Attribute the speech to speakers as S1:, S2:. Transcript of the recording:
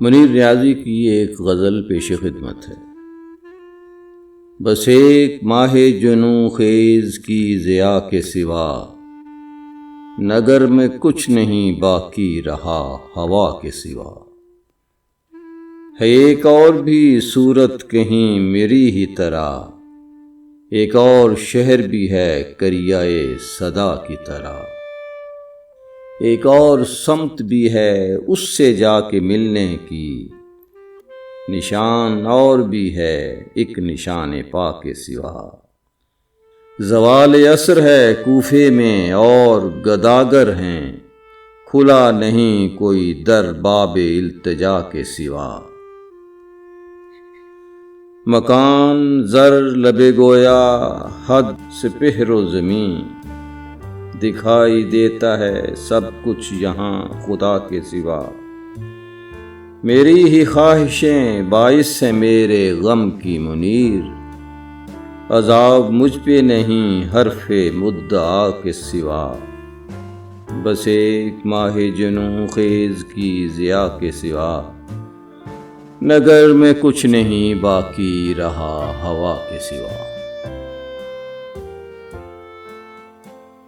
S1: منیر نیازی کی ایک غزل پیش خدمت ہے۔ بس ایک ماہ جنوں خیز کی ضیاء کے سوا، نگر میں کچھ نہیں باقی رہا ہوا کے سوا۔ ہے ایک اور بھی صورت کہیں میری ہی طرح، ایک اور شہر بھی ہے کریائے صدا کی طرح۔ ایک اور سمت بھی ہے اس سے جا کے ملنے کی، نشان اور بھی ہے ایک نشان پا کے سوا۔ زوال عصر ہے کوفے میں اور گداگر ہیں، کھلا نہیں کوئی در باب التجا کے سوا۔ مکان زر لب گویا حد سپہر و زمین، دکھائی دیتا ہے سب کچھ یہاں خدا کے سوا۔ میری ہی خواہشیں باعث ہیں میرے غم کی منیر، عذاب مجھ پہ نہیں حرف مدعا کے سوا۔ بس ایک ماہ جنوں خیز کی ضیاء کے سوا، نگر میں کچھ نہیں باقی رہا ہوا کے سوا۔